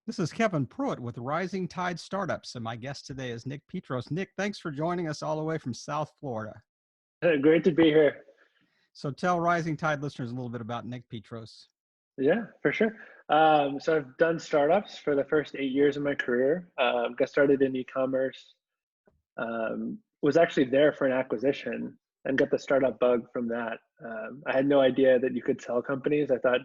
This is Kevin Pruitt with Rising Tide Startups, and my guest today is Nick Petros. Nick, thanks for joining us all the way from South Florida. Great to be here. So tell Rising Tide listeners a little bit about Nick Petros. Yeah, for sure. So I've done startups for the first 8 years of my career. Got started in e-commerce. Was actually there for an acquisition and got the startup bug from that. I had no idea that you could sell companies. I thought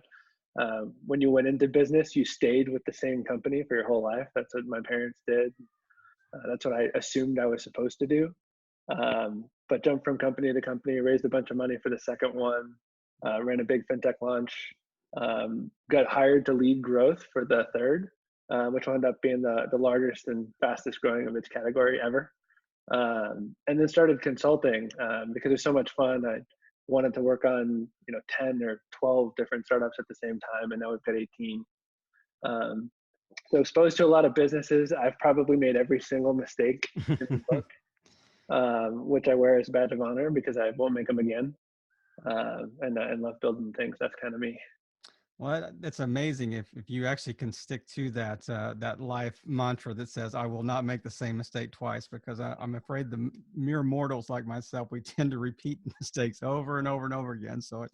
when you went into business, you stayed with the same company for your whole life. That's what my parents did. That's what I assumed I was supposed to do. But jumped from company to company, raised a bunch of money for the second one, ran a big fintech launch, got hired to lead growth for the third, which wound up being the largest and fastest growing of its category ever. And then started consulting because it was so much fun. I wanted to work on 10 or 12 different startups at the same time, and now we've got 18. Um, so exposed to a lot of businesses. I've probably made every single mistake in the book, which I wear as a badge of honor because I won't make them again. And love building things. That's kind of me. Well, it's amazing if you actually can stick to that life mantra that says, I will not make the same mistake twice, because I'm afraid the mere mortals like myself, we tend to repeat mistakes over and over and over again. So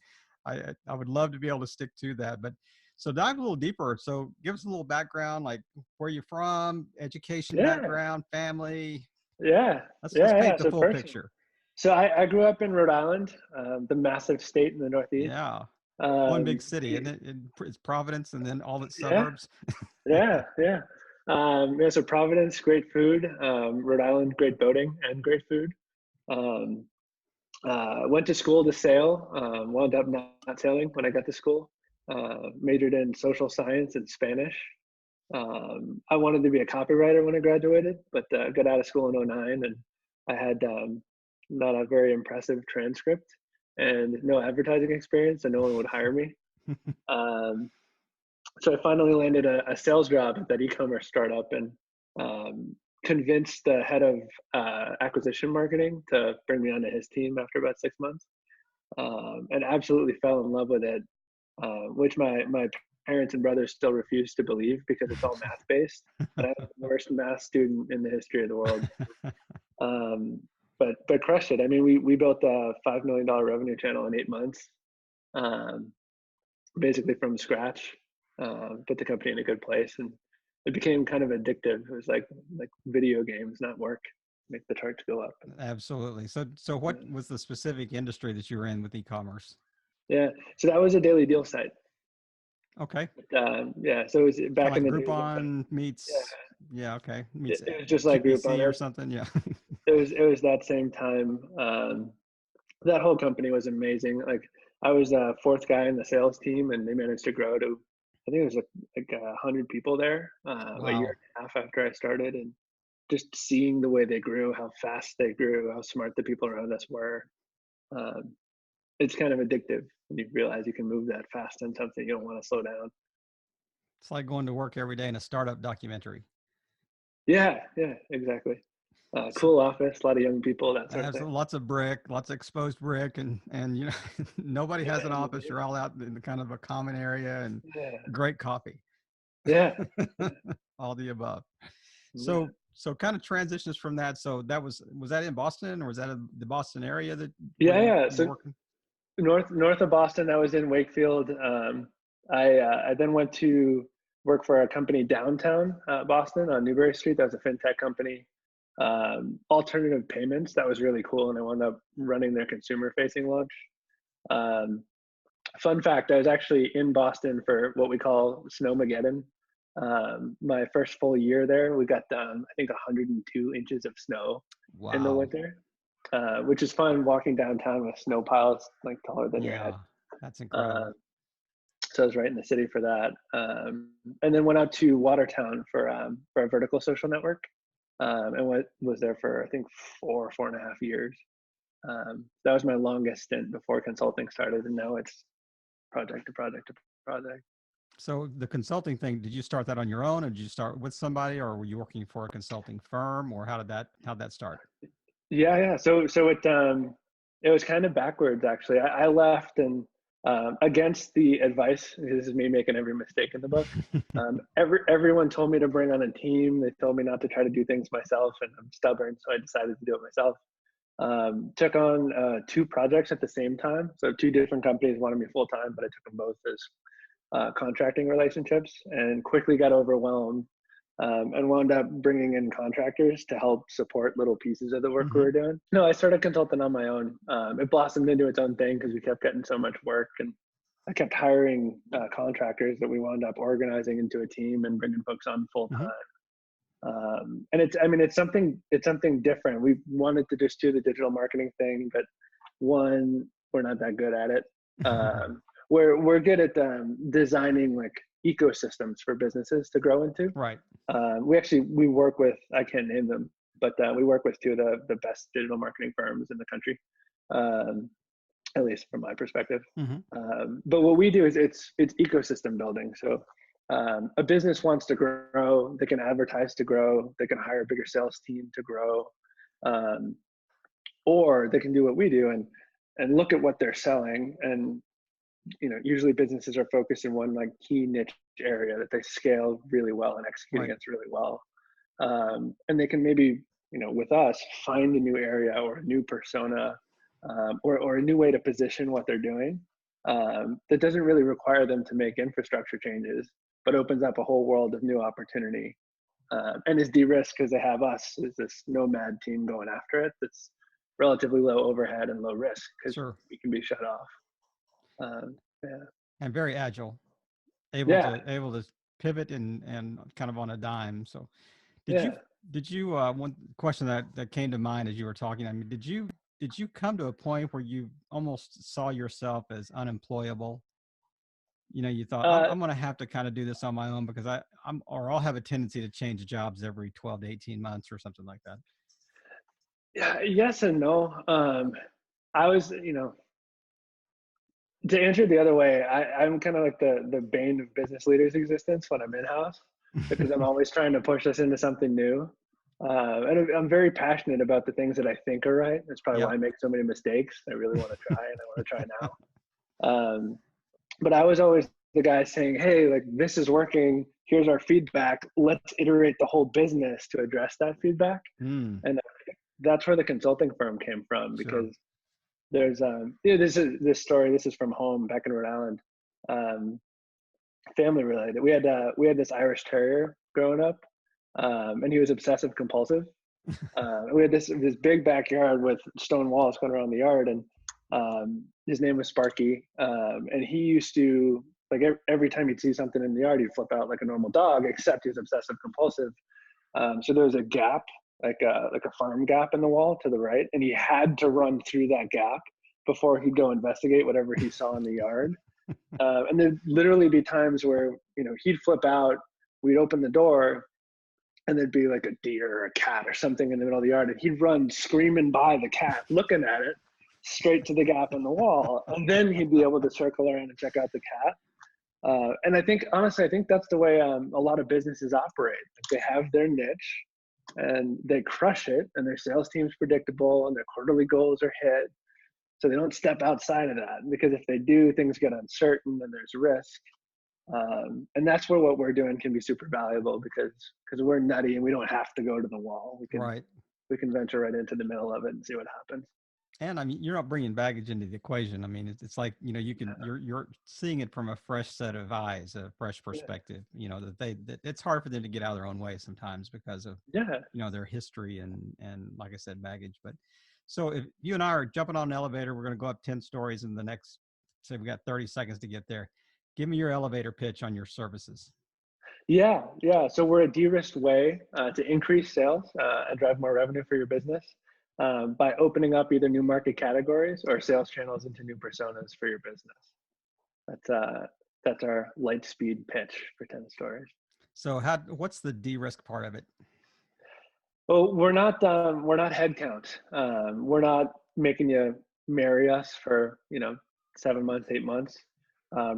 I would love to be able to stick to that. But so dive a little deeper. So give us a little background, like where you're from, education Yeah, background, family. yeah, Let's yeah, paint yeah. the So full first, picture. so I grew up in Rhode Island, the massive state in the Northeast. Yeah. One big Um, city, and it's Providence, and then all its yeah, suburbs. yeah, yeah. Yeah, so Providence, great food. Rhode Island, great boating and great food. Um, went to school to sail. Wound up not sailing when I got to school. Majored in social science and Spanish. I wanted to be a copywriter when I graduated, but got out of school in '09, and I had not a very impressive transcript and no advertising experience, and no one would hire me. Um, so I finally landed a sales job at that e-commerce startup and um, convinced the head of acquisition marketing to bring me onto his team after about 6 months, and absolutely fell in love with it, which my parents and brothers still refuse to believe because it's all math based. But I was the worst math student in the history of the world. Um, but crushed it. I mean, we built a $5 million revenue channel in 8 months, um, basically from scratch. Put the company in a good place, and it became kind of addictive. It was like video games, not work. Make the charts go up. Absolutely. So what was the specific industry that you were in with e-commerce? Yeah, so that was a daily deal site. Okay. Yeah, so it was Kind of back in like the days of Groupon yeah, meets, yeah, okay, meets it was just like QVC Groupon. or something. Yeah. It was that same time. That whole company was amazing. Like I was a fourth guy in the sales team, and they managed to grow to, I think it was like 100 people there a year Wow. and a half after I started, and just seeing the way they grew, how fast they grew, how smart the people around us were. Um, it's kind of addictive when you realize you can move that fast on something you don't want to slow down. It's like going to work every day in a startup documentary. Yeah, yeah, exactly. So, Cool office, a lot of young people, that sort of has thing. lots of brick, lots of exposed brick, and nobody has Yeah, an in the office. You're all basement. out in the kind of a common area, and Yeah, great coffee. yeah, All the above. yeah. So kind of transitions from that. So that was that in Boston, or was that in the Boston area that where Yeah, yeah. you were So working? north of Boston, I was in Wakefield. I then went to work for a company downtown Boston on Newbury Street. That was a fintech company, alternative payments. That was really cool, and I wound up running their consumer facing launch. Um, Fun fact: I was actually in Boston for what we call Snowmageddon. My first full year there, we got I think 102 inches of snow in the Wow. winter, which is fun walking downtown with snow piles like taller than your head. Yeah, that's Uh, incredible. so I was right in the city for that, and then went out to Watertown for a vertical social network, and was there for I think 4.5 years. That was my longest stint before consulting started, and now it's project to project to project. So the consulting thing, did you start that on your own, or did you start with somebody, or were you working for a consulting firm, or how'd that start? Yeah, yeah. So it was kind of backwards actually. I left and against the advice. This is me making every mistake in the book. Everyone told me to bring on a team. They told me not to try to do things myself, and I'm stubborn, so I decided to do it myself. Took on 2 projects at the same time. So 2 different companies wanted me full time, but I took them both as contracting relationships, and quickly got overwhelmed, and wound up bringing in contractors to help support little pieces of the work we Mm-hmm. were doing. No, I started consulting on my own. It blossomed into its own thing because we kept getting so much work, and I kept hiring contractors that we wound up organizing into a team and bringing folks on full Mm-hmm. time. And it's something different. We wanted to just do the digital marketing thing, but one, we're not that good at it. We're good at designing like ecosystems for businesses to grow into. Right. We work with, I can't name them, but we work with 2 of the best digital marketing firms in the country, at least from my perspective. Mm-hmm. But what we do is it's ecosystem building. So a business wants to grow, they can advertise to grow, they can hire a bigger sales team to grow, or they can do what we do and look at what they're selling. And usually businesses are focused in one like key niche area that they scale really well and execute Right. against really well. And they can maybe, with us, find a new area or a new persona, or a new way to position what they're doing, that doesn't really require them to make infrastructure changes, but opens up a whole world of new opportunity, and is de-risked because they have us as this nomad team going after it. That's relatively low overhead and low risk because Sure. we can be shut off. Yeah. And very agile, Yeah. able to pivot and kind of on a dime. So did you Yeah. one question that came to mind as you were talking, I mean, did you come to a point where you almost saw yourself as unemployable? You thought, I'm going to have to kind of do this on my own because I'll have a tendency to change jobs every 12 to 18 months or something like that. Yeah. Yes and no. I was, to answer it the other way, I'm kind of like the bane of business leaders' existence when I'm in house, because I'm always trying to push us into something new. And I'm very passionate about the things that I think are right. That's probably why Yep. I make so many mistakes. I really want to try, and I want to try now. But I was always the guy saying, hey, like, this is working. Here's our feedback. Let's iterate the whole business to address that feedback. Mm, And that's where the consulting firm came from, sure. because there's this story. This is from home back in Rhode Island, family related. We had this Irish Terrier growing up, and he was obsessive compulsive. We had this big backyard with stone walls going around the yard, and his name was Sparky. And he used to, like, every time he'd see something in the yard, he'd flip out like a normal dog, except he was obsessive compulsive. So there was a gap, like a farm gap in the wall to the right, and he had to run through that gap before he'd go investigate whatever he saw in the yard. And there'd literally be times where he'd flip out, we'd open the door, and there'd be like a deer or a cat or something in the middle of the yard, and he'd run screaming by the cat, looking at it, straight to the gap in the wall, and then he'd be able to circle around and check out the cat. And honestly, I think that's the way a lot of businesses operate. Like, they have their niche, and they crush it, and their sales team's predictable, and their quarterly goals are hit. So they don't step outside of that, because if they do, things get uncertain and there's risk. And that's where what we're doing can be super valuable, because we're nutty and we don't have to go to the wall. Right. We can venture right into the middle of it and see what happens. And I mean, you're not bringing baggage into the equation. I mean, it's like, you're seeing it from a fresh set of eyes, a fresh perspective, that it's hard for them to get out of their own way sometimes because of, Yeah. their history and like I said, baggage. But so if you and I are jumping on an elevator, we're going to go up 10 stories in the next, say we got 30 seconds to get there. Give me your elevator pitch on your services. Yeah. So we're a de-risked way to increase sales and drive more revenue for your business, by opening up either new market categories or sales channels into new personas for your business. That's our light speed pitch for 10 stories. So what's the de-risk part of it? Well, we're not headcount. We're not making you marry us for 7 months, 8 months.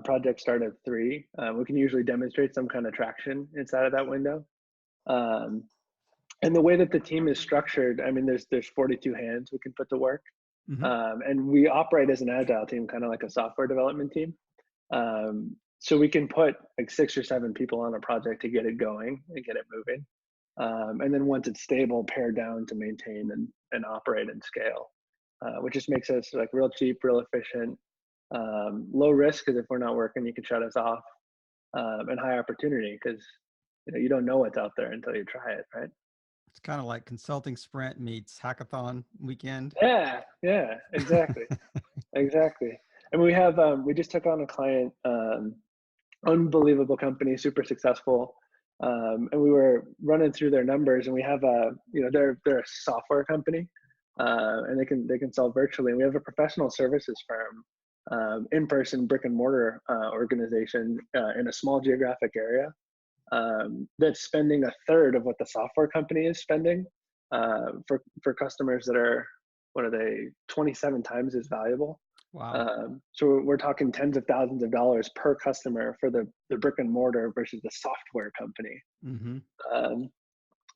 Projects start at 3. We can usually demonstrate some kind of traction inside of that window. And the way that the team is structured, I mean, there's 42 hands we can put to work. Hmm. And we operate as an agile team, kind of like a software development team. So we can put like 6 or 7 people on a project to get it going and get it moving. And then once it's stable, pare down to maintain and operate and scale, which just makes us like real cheap, real efficient, low risk, because if we're not working, you can shut us off, and high opportunity because you don't know what's out there until you try it, right? It's kind of like consulting sprint meets hackathon weekend. Yeah, exactly, exactly. And we just took on a client, unbelievable company, super successful. And we were running through their numbers, and we have they're a software company, and they can sell virtually. And we have a professional services firm, in-person brick and mortar organization in a small geographic area, that's spending a third of what the software company is spending, for customers that are, what are they, 27 times as valuable. Wow. So we're talking tens of thousands of dollars per customer for the brick and mortar versus the software company. Hmm. Um,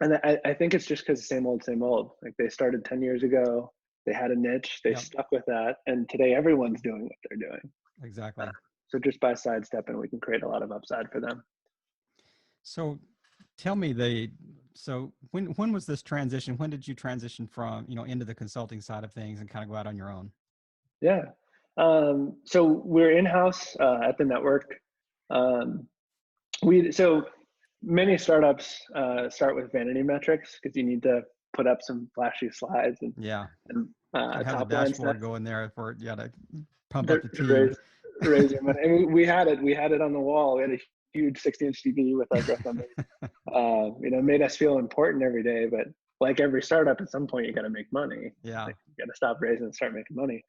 and I think it's just because same old, same old. Like they started 10 years ago, they had a niche, they Yep. stuck with that, and today everyone's doing what they're doing. Exactly. So just by sidestepping, we can create a lot of upside for them. So tell me so when was this transition? When did you transition from, into the consulting side of things and kind of go out on your own? Yeah. So we're in-house at the network. Um, so many startups start with vanity metrics because you need to put up some flashy slides and, Yeah. and Got to have the top line stuff dashboard going there for you got to pump up to the team. raise your money. And we had it. We had it on the wall. We had a huge 60-inch TV with our growth numbers. Made us feel important every day. But like every startup, at some point you got to make money. Yeah. Like, you got to stop raising and start making money.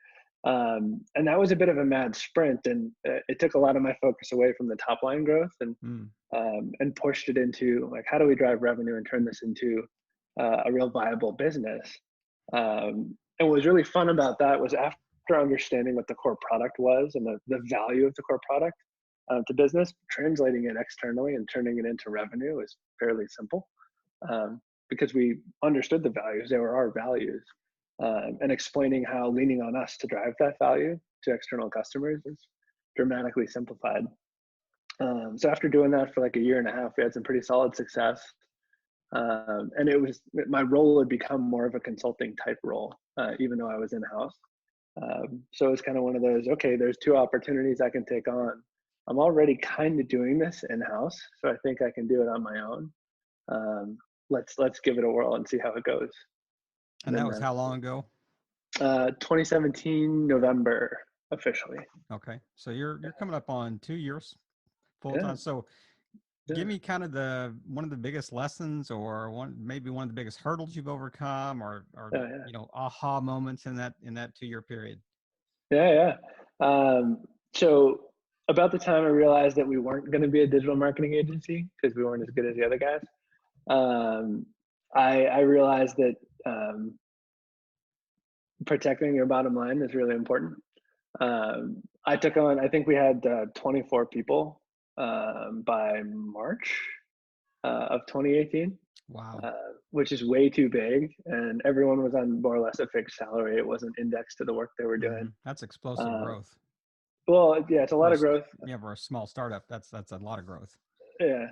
And that was a bit of a mad sprint, and it took a lot of my focus away from the top line growth, and pushed it into like, how do we drive revenue and turn this into a real viable business. And what was really fun about that was, after understanding what the core product was and the value of the core product to business, translating it externally and turning it into revenue is fairly simple, because we understood the values. They were our values, and explaining how leaning on us to drive that value to external customers is dramatically simplified. So after doing that for like a year and a half, we had some pretty solid success. And my role had become more of a consulting type role, even though I was in-house. So it was kind of one of those, okay, there's 2 opportunities I can take on. I'm already kind of doing this in-house, so I think I can do it on my own. Let's give it a whirl and see how it goes. And that And was how long ago? 2017 November officially. Okay. So you're coming up on 2 years full Yeah, time. So yeah. give me kind of one of the biggest lessons, or maybe one of the biggest hurdles you've overcome, or Yeah. aha moments in that 2 year period. Yeah. So about the time I realized that we weren't going to be a digital marketing agency because we weren't as good as the other guys, um, I realized that protecting your bottom line is really important. I took on, I think we had 24 people by March of 2018. Wow. Which is way too big, and everyone was on more or less a fixed salary. It wasn't indexed to the work they were doing. That's explosive Uh, growth. well, yeah, it's a lot of growth. For a small startup, that's a lot of growth. Yeah,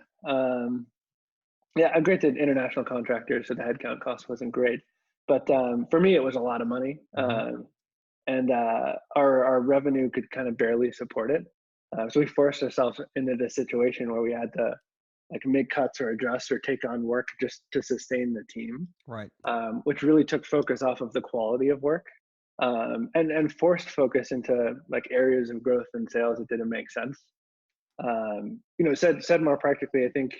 yeah. I granted international contractors, so the headcount cost wasn't great, but for me, it was a lot of money, Mm-hmm. and our revenue could kind of barely support it. So we forced ourselves into this situation where we had to like make cuts or adjust or take on work just to sustain the team, Right. which really took focus off of the quality of work, and forced focus into like areas of growth and sales that didn't make sense. Said more practically, I think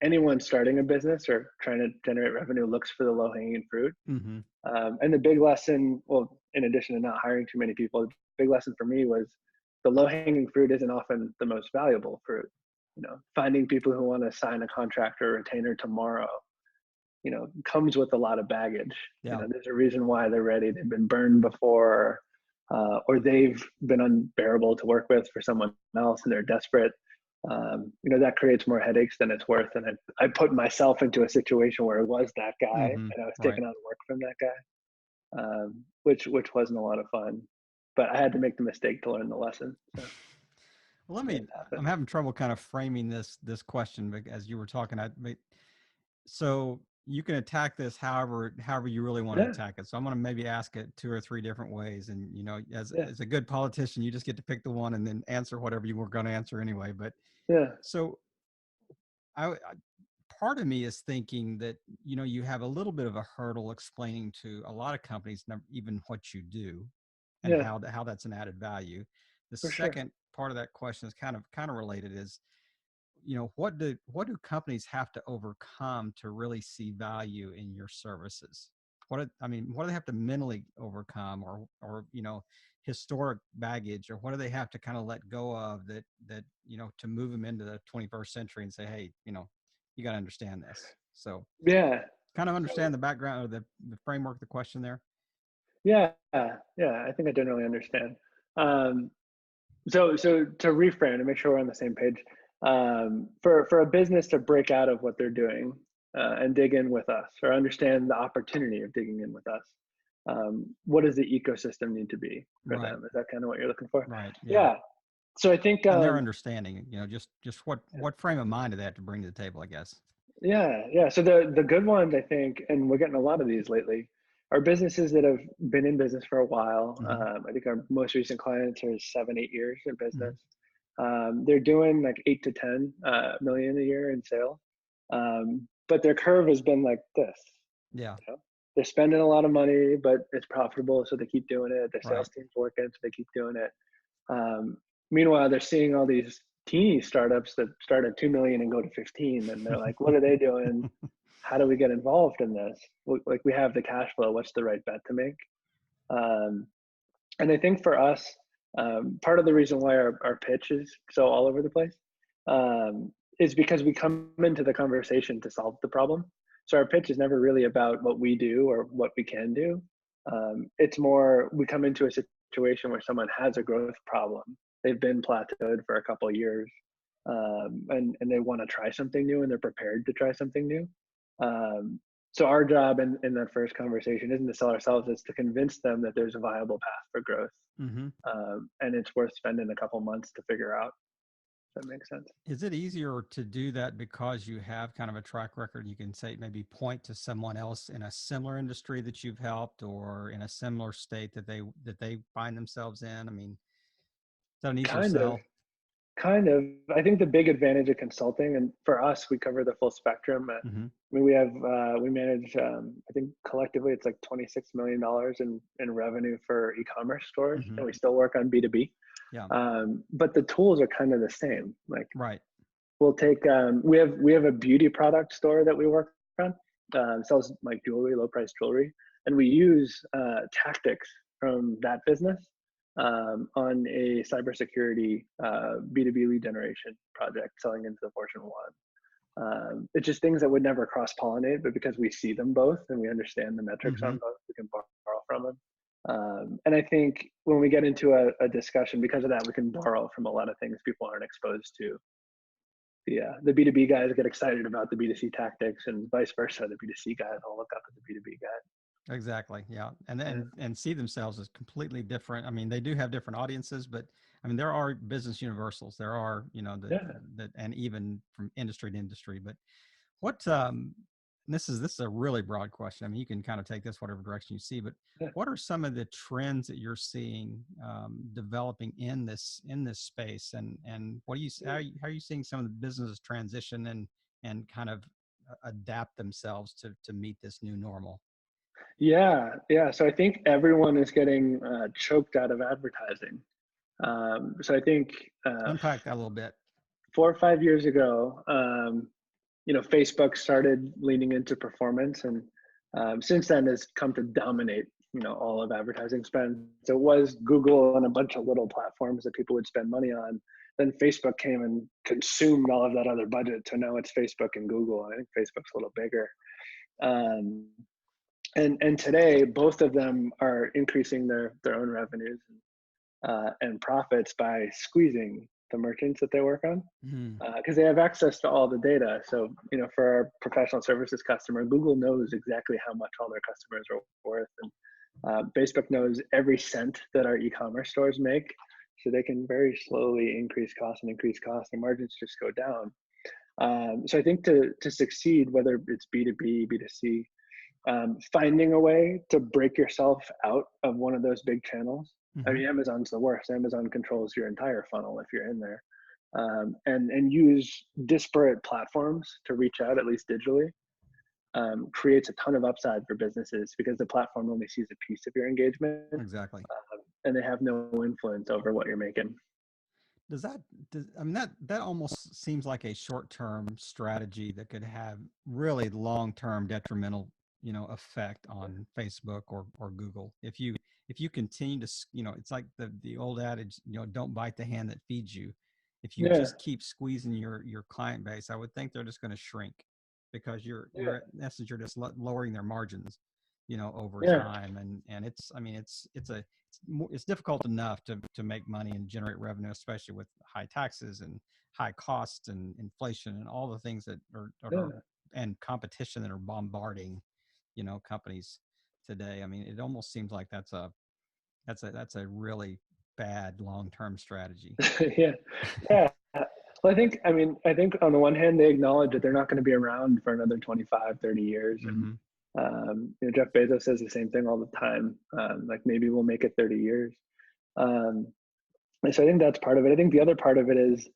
anyone starting a business or trying to generate revenue looks for the low hanging fruit. Mm-hmm. And the big lesson, well, in addition to not hiring too many people, the big lesson for me was the low hanging fruit isn't often the most valuable fruit. Finding people who want to sign a contract or a retainer tomorrow, comes with a lot of baggage. Yeah. There's a reason why they're ready. They've been burned before, or they've been unbearable to work with for someone else and they're desperate. That creates more headaches than it's worth. And I put myself into a situation where it was that guy Mm-hmm. and I was Right. taking on work from that guy. which wasn't a lot of fun. But I had to make the mistake to learn the lesson. So Well, it I'm happened. having trouble kind of framing this question, but as you were talking, so you can attack this however you really want to Yeah, attack it. So I'm going to maybe ask it two or three different ways, and yeah, as a good politician, you just get to pick the one and then answer whatever you were going to answer anyway. But yeah, so I part of me is thinking that you have a little bit of a hurdle explaining to a lot of companies even what you do and yeah, how that's an added value. The for sure. second part of that question is kind of related, is what do companies have to overcome to really see value in your services? What do they have to mentally overcome, or historic baggage, or what do they have to kind of let go of that to move them into the 21st century and say, hey, you got to understand this. So Yeah. kind of So understand the background or the framework of the question there. yeah, yeah, I think I generally understand. Um, so to reframe to make sure we're on the same page, for a business to break out of what they're doing and dig in with us, or understand the opportunity of digging in with us, what does the ecosystem need to be for Right. them? Is that kind of what you're looking for? Right. Yeah. Yeah. So I think, And their understanding, just what frame of mind do they have to bring to the table, I guess. yeah, yeah. So the good ones, I think, and we're getting a lot of these lately, are businesses that have been in business for a while. Hmm. I think our most recent clients are 7, 8 years in Hmm. business. They're doing like 8 to 10 million a year in sales, but their curve has been like this. Yeah. You know? They're spending a lot of money, but it's profitable, so they keep doing it. Their Right. sales team's working, so they keep doing it. Um, Meanwhile, they're seeing all these teeny startups that start at 2 million and go to 15, and they're like, "What are they doing? How do we get involved in this? Like, we have the cash flow. What's the right bet to make?" Um, and I think for us, part of the reason why our pitch is so all over the place is because we come into the conversation to solve the problem. So our pitch is never really about what we do or what we can do. It's more, we come into a situation where someone has a growth problem. They've been plateaued for a couple of years, and they want to try something new, and they're prepared to try something new. Um, so our job in that first conversation isn't to sell ourselves; it's to convince them that there's a viable path for growth, Hmm. and it's worth spending a couple months to figure out. If that makes sense. Is it easier to do that because you have kind of a track record? You can say, maybe point to someone else in a similar industry that you've helped, or in a similar state that they find themselves in. Is that an easier Kind of. sell? Kind of. I think the big advantage of consulting, and for us, we cover the full spectrum. Hmm. We manage, I think collectively it's like $26 million in revenue for e-commerce stores, Hmm. and we still work on B2B. Yeah. But the tools are kind of the same. Like, Right. we'll take, we have a beauty product store that we work on, sells like jewelry, low price jewelry, and we use tactics from that business on a cybersecurity B2B lead generation project selling into the Fortune 1. It's just things that would never cross pollinate, but because we see them both and we understand the metrics on Hmm. both, we can borrow from them. And I think when we get into a discussion, because of that, we can borrow from a lot of things people aren't exposed to. The B2B guys get excited about the B2C tactics, and vice versa. The B2C guys all look up at the B2B guy. Exactly. Yeah. And Yeah, and see themselves as completely different. They do have different audiences, but there are business universals. There are, yeah, and even from industry to industry. But what this is a really broad question. You can kind of take this whatever direction you see, but yeah. what are some of the trends that you're seeing developing in this space, and what do you how are you seeing some of the businesses transition and kind of adapt themselves to meet this new normal? Yeah, yeah. So I think everyone is getting choked out of advertising. So I think Unpack that a little bit. 4 or 5 years ago, Facebook started leaning into performance, and since then has come to dominate, all of advertising spend. So it was Google and a bunch of little platforms that people would spend money on. Then Facebook came and consumed all of that other budget. So now it's Facebook and Google. I think Facebook's a little bigger. Um, and today, both of them are increasing their own revenues and profits by squeezing the merchants that they work on, Mhm. because they have access to all the data. So, for our professional services customer, Google knows exactly how much all their customers are worth, and Facebook knows every cent that our e-commerce stores make, so they can very slowly increase costs, and margins just go down. So I think to succeed, whether it's B2B, B2C, finding a way to break yourself out of one of those big channels. I mean, Amazon's the worst. Amazon controls your entire funnel if you're in there, and use disparate platforms to reach out, at least digitally. Creates a ton of upside for businesses because the platform only sees a piece of your engagement, Exactly. and they have no influence over what you're making. I mean, that almost seems like a short-term strategy that could have really long-term detrimental, effect on Facebook or Google. If you continue to, it's like the old adage, don't bite the hand that feeds you. If you Yeah, just keep squeezing your client base, I would think they're just going to shrink, because you're in essence, you're just lowering their margins, over yeah, time. And it's difficult enough to make money and generate revenue, especially with high taxes and high costs and inflation and all the things that yeah. are and competition that are bombarding, companies today. I mean, it almost seems like that's a really bad long-term strategy. Yeah, yeah. Well, I think on the one hand, they acknowledge that they're not going to be around for another 25, 30 years. And, Mm-hmm. Jeff Bezos says the same thing all the time. Like, maybe we'll make it 30 years. And so I think that's part of it. I think the other part of it is,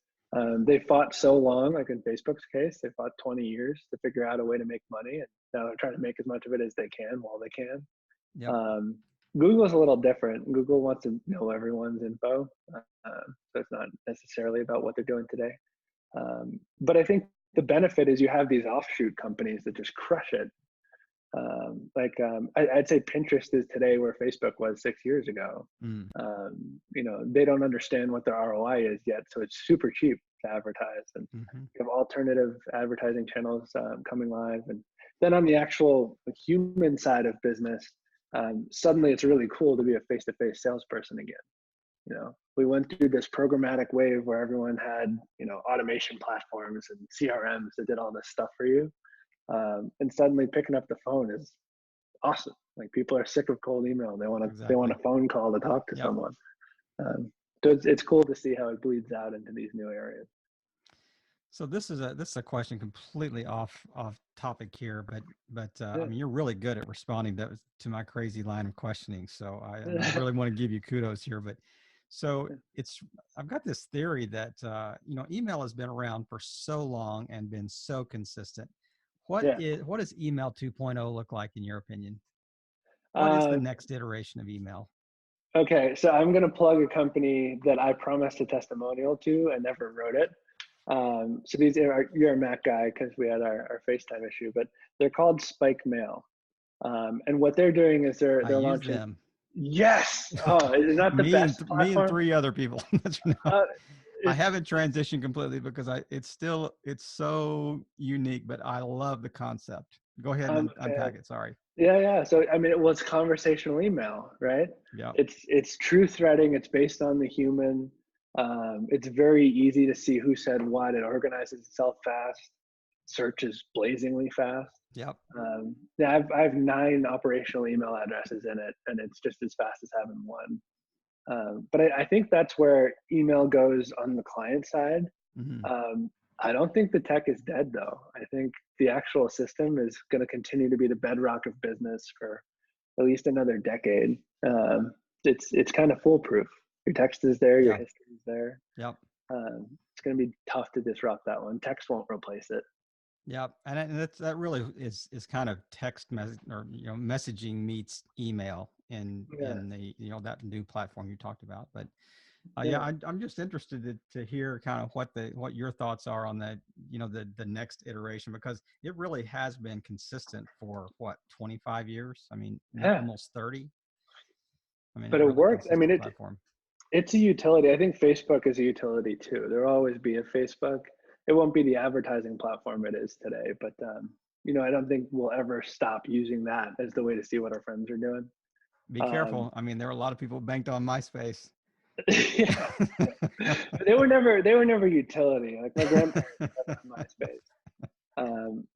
they fought so long, like in Facebook's case, they fought 20 years to figure out a way to make money. And now they're trying to make as much of it as they can while they can. Yep. Google's a little different. Google wants to know everyone's info. So it's not necessarily about what they're doing today. But I think the benefit is you have these offshoot companies that just crush it. I'd say Pinterest is today where Facebook was 6 years ago. Mm. They don't understand what their ROI is yet, so it's super cheap to advertise. And Mm-hmm. you have alternative advertising channels coming live. And then on the actual human side of business, suddenly it's really cool to be a face-to-face salesperson again. We went through this programmatic wave where everyone had, automation platforms and CRMs that did all this stuff for you. And suddenly picking up the phone is awesome. Like, people are sick of cold email. They want a phone call to talk to someone. So it's cool to see how it bleeds out into these new areas. So this is a question completely off topic here, but Yeah. I mean, you're really good at responding to my crazy line of questioning. So I really want to give you kudos here. But so I've got this theory that email has been around for so long and been so consistent. What does email 2.0 look like in your opinion? What is the next iteration of email? Okay, so I'm going to plug a company that I promised a testimonial to and never wrote it. So you're a Mac guy because we had our FaceTime issue, but they're called Spike Mail. And what they're doing is they're launching them. Yes. Oh, is not the best platform? Me and 3 other people. I haven't transitioned completely because it's so unique, but I love the concept. Go ahead and unpack it. Sorry. Yeah. So I mean, it's conversational email, right? Yeah. It's true threading. It's based on the human. It's very easy to see who said what. It organizes itself fast. Search is blazingly fast. Yep. Yeah, I have 9 operational email addresses in it, and it's just as fast as having one. But I think that's where email goes on the client side. Mm-hmm. I don't think the tech is dead, though. I think the actual system is going to continue to be the bedrock of business for at least another decade. It's kind of foolproof. Your text is there, your history is there. Yep. It's going to be tough to disrupt that one. Text won't replace it. Yeah, and that really is kind of text messaging meets email in the that new platform you talked about. But I'm just interested to hear kind of what your thoughts are on that, the next iteration, because it really has been consistent for 25 years. I mean, almost 30. I mean, but it works. I mean, platform. It's a utility. I think Facebook is a utility too. There will always be a Facebook. It won't be the advertising platform it is today, but I don't think we'll ever stop using that as the way to see what our friends are doing. Be careful. I mean, there were a lot of people banked on MySpace. Yeah. But they were never utility. Like, my grandparents had MySpace.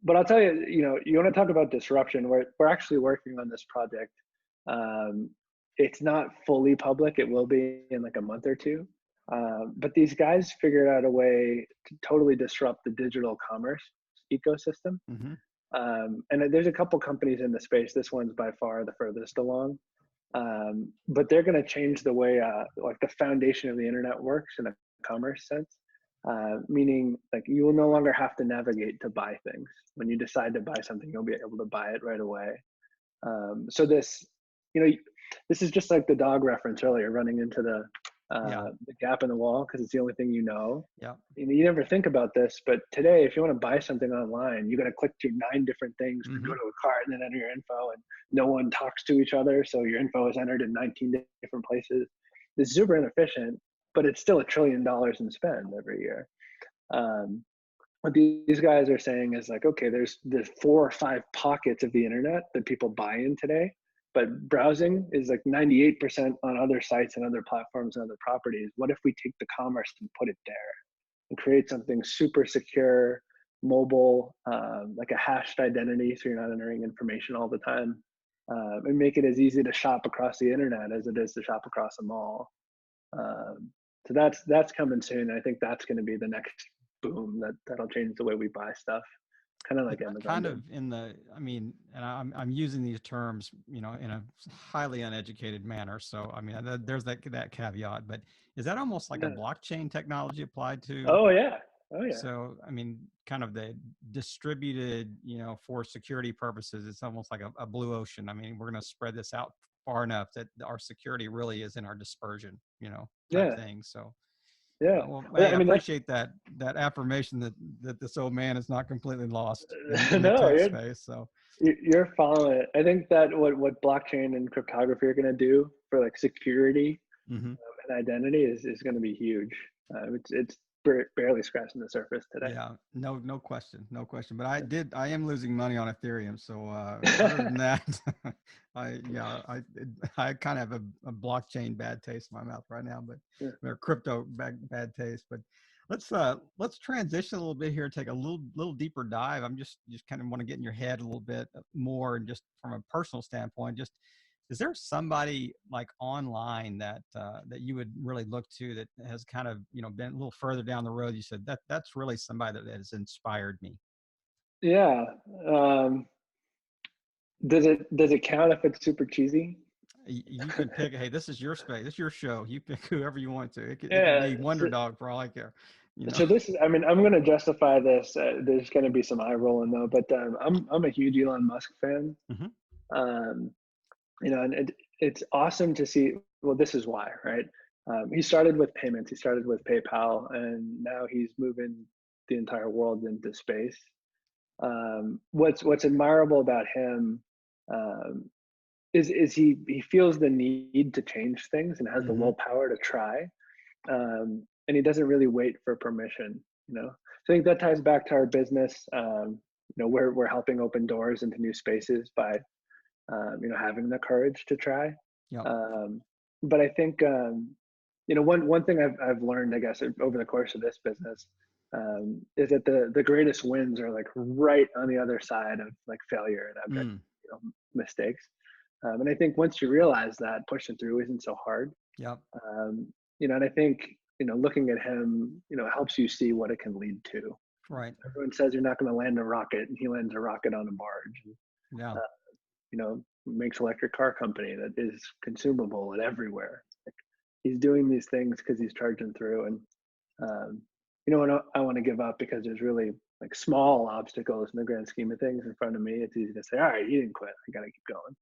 But I'll tell you, you want to talk about disruption. We're actually working on this project Um, it's not fully public. It will be in like a month or two. But these guys figured out a way to totally disrupt the digital commerce ecosystem. Mm-hmm. And there's a couple companies in the space. This one's by far the furthest along. But they're going to change the way like the foundation of the internet works in a commerce sense. Meaning like you will no longer have to navigate to buy things. When you decide to buy something, you'll be able to buy it right away. So this, you know, this is just like the dog reference earlier, running into Yeah. the gap in the wall because it's the only thing you know. Yeah. You never think about this, but today, if you want to buy something online, you got to click through 9 different things to go Mm-hmm. to a cart and then enter your info, and no one talks to each other, so your info is entered in 19 different places. It's super inefficient, but it's still $1 trillion in spend every year. Um, what these guys are saying is like, okay, there's 4 or 5 pockets of the internet that people buy in today, but browsing is like 98% on other sites and other platforms and other properties. What if we take the commerce and put it there and create something super secure, mobile, like a hashed identity, so you're not entering information all the time, and make it as easy to shop across the internet as it is to shop across a mall. Um, so that's coming soon. I think that's going to be the next boom that'll change the way we buy stuff, kind of like Amazon Kind did. of in the, I mean, and I'm using these terms, you know, in a highly uneducated manner. So I mean, there's that caveat. But is that almost like a Yeah. blockchain technology applied to? Oh yeah. Oh yeah. So I mean, kind of the distributed, you know, for security purposes, it's almost like a blue ocean. I mean, we're going to spread this out far enough that our security really is in our dispersion, you know, type Yeah. thing. So Yeah. well, Well, hey, I I mean, that's appreciate that affirmation that this old man is not completely lost in the no, tech space. So you're following it. I think that what blockchain and cryptography are going to do for like security hmm and identity is going to be huge. It's barely scratching the surface today. yeah, no question, no question. But I am losing money on Ethereum. So other than that, I kind of have a blockchain bad taste in my mouth right now, but Yeah. or crypto bad taste. But let's transition a little bit here, take a little deeper dive. I'm just kind of want to get in your head a little bit more, and just from a personal standpoint, just is there somebody like online that you would really look to that has kind of, you know, been a little further down the road? You said that's really somebody that has inspired me. Yeah. Um, does it count if it's super cheesy? You can pick. Hey, this is your space. This is your show. You pick whoever you want to. It could Yeah. be Wonder Dog for all I care. You know. So this is, I mean, I'm going to justify this. There's going to be some eye rolling though, but I'm a huge Elon Musk fan. hmm Um, and it's awesome to see. Well, this is why, right? He started with payments. He started with PayPal, and now he's moving the entire world into space. What's admirable about him um, is he feels the need to change things and has the hmm willpower to try, and he doesn't really wait for permission. So I think that ties back to our business. We're helping open doors into new spaces by having the courage to try. Yep. But I think one thing I've learned, I guess, over the course of this business, is that the greatest wins are like right on the other side of like failure and abject Mm. mistakes. And I think once you realize that, pushing through isn't so hard. Yep. um, and I think looking at him helps you see what it can lead to. Right. Everyone says you're not going to land a rocket, and he lands a rocket on a barge. Yeah. Makes electric car company that is consumable and everywhere. Like, he's doing these things because he's charging through. And um, when I want to give up because there's really like small obstacles in the grand scheme of things in front of me, it's easy to say, all right, you didn't quit, I got to keep going.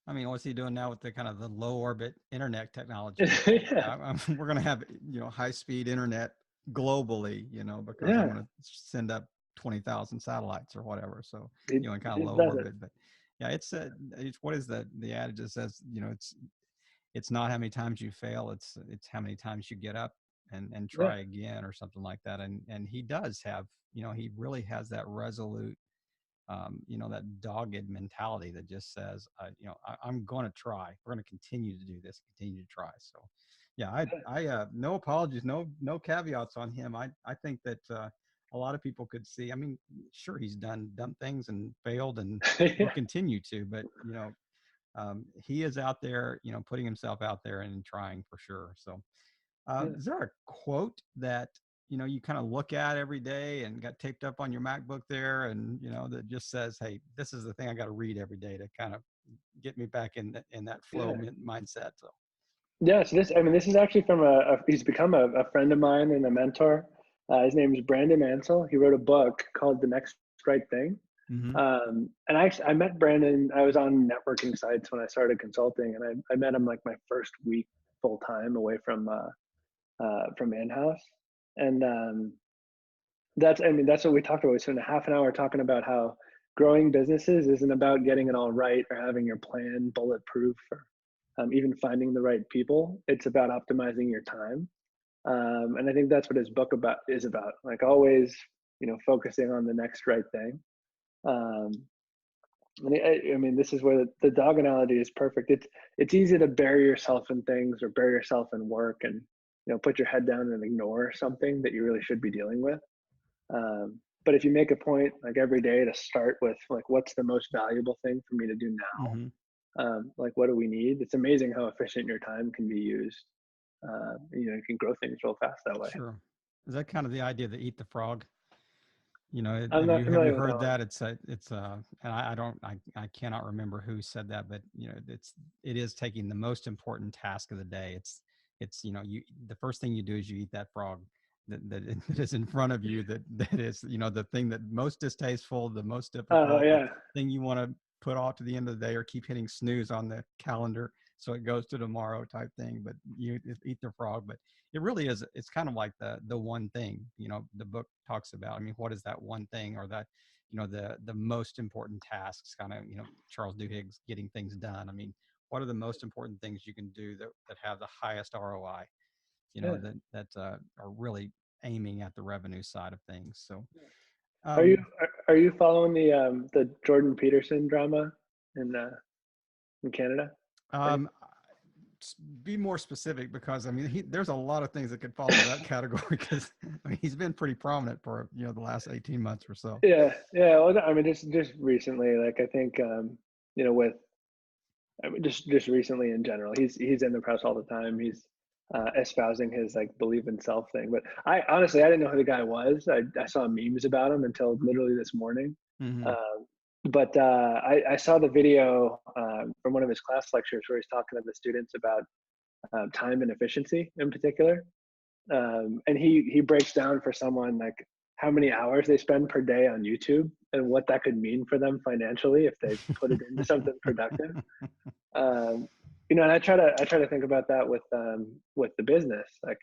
I mean, what's he doing now with the kind of the low orbit internet technology? Yeah. We're going to have, you know, high speed internet globally, you know, because I'm Yeah. going to send up 20,000 satellites or whatever. So, It, you know, in kind of it low does it. orbit. But yeah, it's what is the adage that says, you know, it's not how many times you fail, it's how many times you get up and Yeah. try again or something like that. And he does have, you know, he really has that resolute, you know, that dogged mentality that just says, I'm going to try. We're going to continue to do this, continue to try. So, yeah, no apologies, no caveats on him. I think that a lot of people could see. I mean, sure, he's done dumb things and failed and will Yeah. continue to, but you know, he is out there, putting himself out there and trying for sure. So, Yeah. is there a quote that you kind of look at every day and got taped up on your MacBook there, and that just says, "Hey, this is the thing I got to read every day to kind of get me back in that flow Yeah. mindset." So, Yeah, so this is actually from he's become a friend of mine and a mentor. His name is Brandon Ansel. He wrote a book called The Next Right Thing. hmm And I met Brandon. I was on networking sites when I started consulting, and I met him like my first week full time away from in-house. And that's what we talked about. We spent a half an hour talking about how growing businesses isn't about getting it all right or having your plan bulletproof or even finding the right people. It's about optimizing your time. And I think that's what his book is about. Like always, focusing on the next right thing. Um, and this is where the dog analogy is perfect. It's easy to bury yourself in things or bury yourself in work and put your head down and ignore something that you really should be dealing with. But if you make a point like every day to start with like what's the most valuable thing for me to do hmm now, like what do we need? It's amazing how efficient your time can be used. You can grow things real fast that way. sure. Is that kind of the idea to eat the frog? I'm Have not you familiar with that heard one. that? And I don't, I cannot remember who said that, but it is taking the most important task of the day. It's, the first thing you do is you eat that frog that is in front of you. That is, the thing that most distasteful, the most Oh difficult, the yeah, thing you want to put off to the end of the day or keep hitting snooze on the calendar so it goes to tomorrow type thing. But you eat the frog. But it really is, it's kind of like the one thing, the book talks about. I mean, what is that one thing, or that the most important tasks, kind of, Charles Duhigg's Getting Things Done. I mean, what are the most important things you can do that have the highest ROI, yeah. that are really aiming at the revenue side of things. So Are you um are you following the Jordan Peterson drama in Canada? Are you? um be more specific, because I mean, there's a lot of things that could fall into that category, because I mean, he's been pretty prominent for the last 18 months or so. Yeah, yeah. Well, I mean, just recently, like I think with just recently in general, he's in the press all the time. He's espousing his like believe in self thing. But I honestly I didn't know who the guy was. I saw memes about him until literally this morning. hmm Um, but I saw the video from one of his class lectures where he's talking to the students about time and efficiency in particular. And he breaks down for someone like how many hours they spend per day on YouTube and what that could mean for them financially if they put it into something productive. Um, and I try to think about that with the business. Like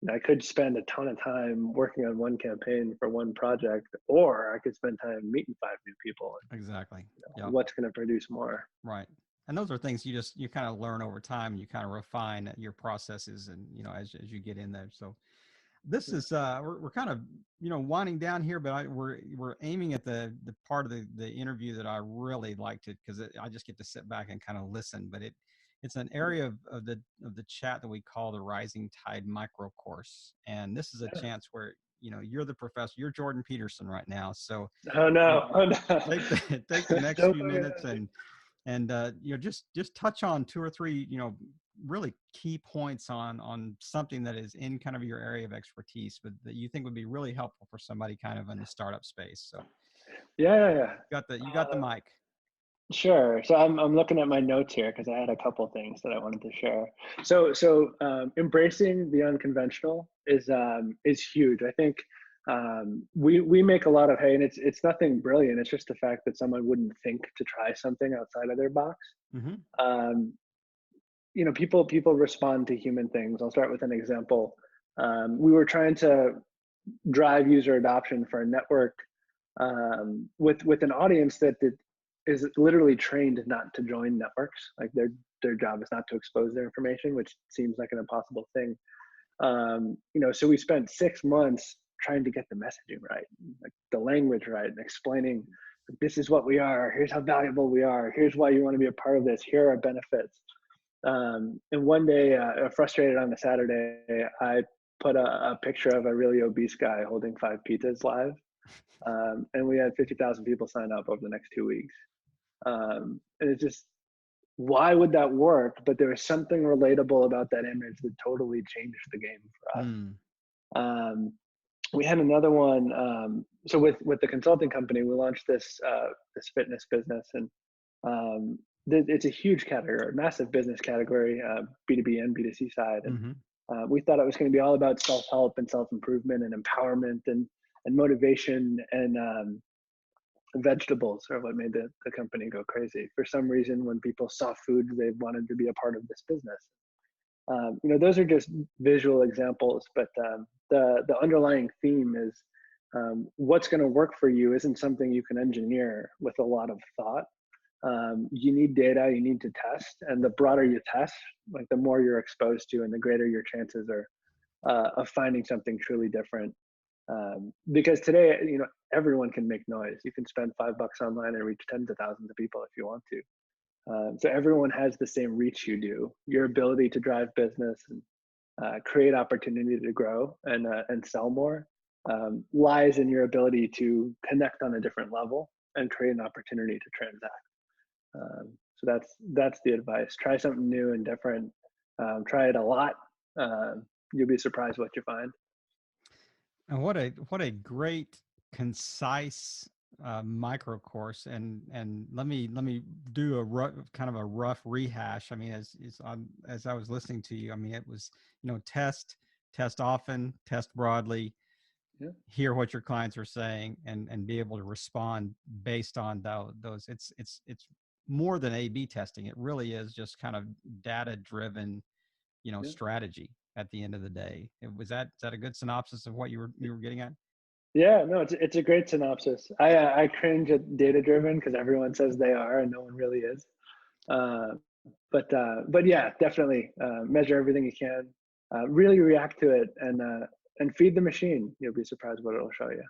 I could spend a ton of time working on one campaign for one project, or I could spend time meeting 5 new people. Exactly. Yeah. What's going to produce more? Right. And those are things you kind of learn over time, and you kind of refine your processes, and as you get in there. So this is we're kind of winding down here, but we're aiming at the part of the interview that I really liked it, because I just get to sit back and kind of listen. But it's an area of the chat that we call the Rising Tide Micro Course, and this is a chance where you're the professor, you're Jordan Peterson right now. So Oh you, no! you Oh no! take the next Don't few put me in minutes, that. and just touch on two or three really key points on something that is in kind of your area of expertise, but that you think would be really helpful for somebody kind of in the startup space. So Yeah, yeah, yeah. you got the mic. Sure. So I'm looking at my notes here because I had a couple things that I wanted to share. So embracing the unconventional is huge. I think we make a lot of hay, and it's nothing brilliant. It's just the fact that someone wouldn't think to try something outside of their box. Mm-hmm. Um, people respond to human things. I'll start with an example. We were trying to drive user adoption for a network with an audience that is literally trained not to join networks. Like their job is not to expose their information, which seems like an impossible thing. So we spent 6 months trying to get the messaging right, like the language right, and explaining this is what we are. Here's how valuable we are. Here's why you want to be a part of this. Here are our benefits. And one day, frustrated on a Saturday, I put a picture of a really obese guy holding 5 pizzas live. And we had 50,000 people sign up over the next 2 weeks. And it's just, why would that work? But there was something relatable about that image that totally changed the game for us. Mm. Um, we had another one. So with the consulting company, we launched this fitness business, and it's a huge category, massive business category, B2B and B2C side. And Mm-hmm. we thought it was going to be all about self-help and self-improvement and empowerment and motivation, and vegetables are what made the company go crazy. For some reason, when people saw food, they wanted to be a part of this business. Those are just visual examples, but the underlying theme is, what's going to work for you isn't something you can engineer with a lot of thought. You need data, you need to test, and the broader you test, like the more you're exposed to, and the greater your chances are of finding something truly different. Because today, everyone can make noise. You can spend $5 online and reach tens of thousands of people if you want to. So everyone has the same reach you do. Your ability to drive business and create opportunity to grow and sell more lies in your ability to connect on a different level and create an opportunity to transact. So that's the advice. Try something new and different. Try it a lot. You'll be surprised what you find. And what a great, concise micro course. And let me do a kind of a rough rehash. I mean, as I was listening to you, I mean, it was, test often, test broadly, Yeah. hear what your clients are saying, and be able to respond based on those. It's more than A/B testing. It really is just kind of data driven, Yeah. strategy at the end of the day. Is that a good synopsis of what you were getting at? Yeah, no, it's a great synopsis. I cringe at data driven because everyone says they are and no one really is. Uh, but yeah, definitely measure everything you can. Really react to it and feed the machine. You'll be surprised what it'll show you.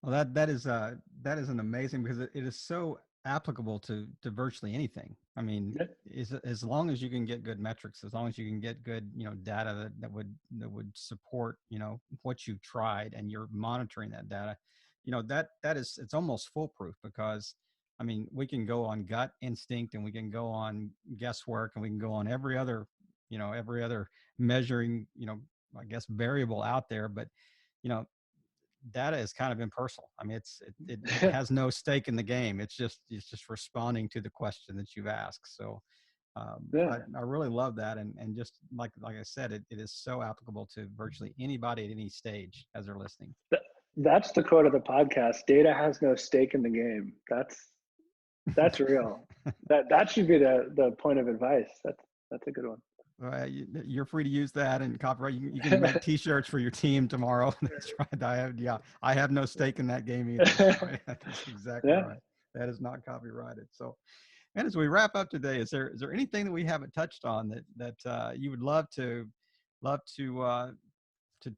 Well, that is an amazing, because it is so applicable to virtually anything. I mean, Yeah, as long as you can get good metrics, as long as you can get good, data that would support, what you've tried, and you're monitoring that data, it's almost foolproof, because I mean, we can go on gut instinct, and we can go on guesswork, and we can go on every other, measuring, I guess, variable out there, but you know data is kind of impersonal. I mean, it has no stake in the game. It's just responding to the question that you've asked. So yeah. I really love that, and just like I said, it is so applicable to virtually anybody at any stage as they're listening. That's the quote of the podcast. Data has no stake in the game. That's real. That should be the point of advice. That's a good one. You're free to use that and copyright. You can make T-shirts for your team tomorrow. That's right. I have no stake in that game either. That's right. That's exactly Yeah. right. That is not copyrighted. So, and as we wrap up today, is there anything that we haven't touched on that you would love to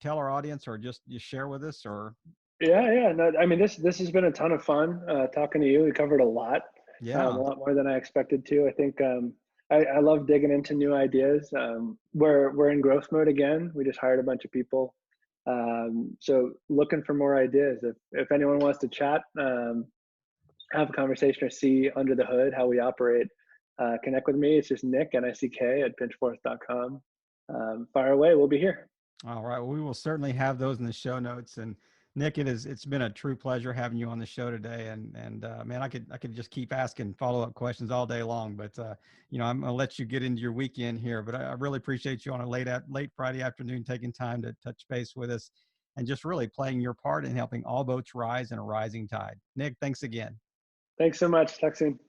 tell our audience, or just share with us, or? Yeah. No, I mean, this has been a ton of fun talking to you. We covered a Yeah. lot more than I expected to. I think I love digging into new ideas. We're in growth mode again. We just hired a bunch of people, so looking for more ideas. If anyone wants to chat, have a conversation, or see under the hood how we operate, connect with me. It's just Nick, Nick at pinchforth.com. Fire away. We'll be here. All right. Well, we will certainly have those in the show notes. And Nick, it's been a true pleasure having you on the show today. And man, I could just keep asking follow-up questions all day long, but I'm going to let you get into your weekend here, but I really appreciate you on a late Friday afternoon, taking time to touch base with us, and just really playing your part in helping all boats rise in a rising tide. Nick, thanks again. Thanks so much. Talk soon.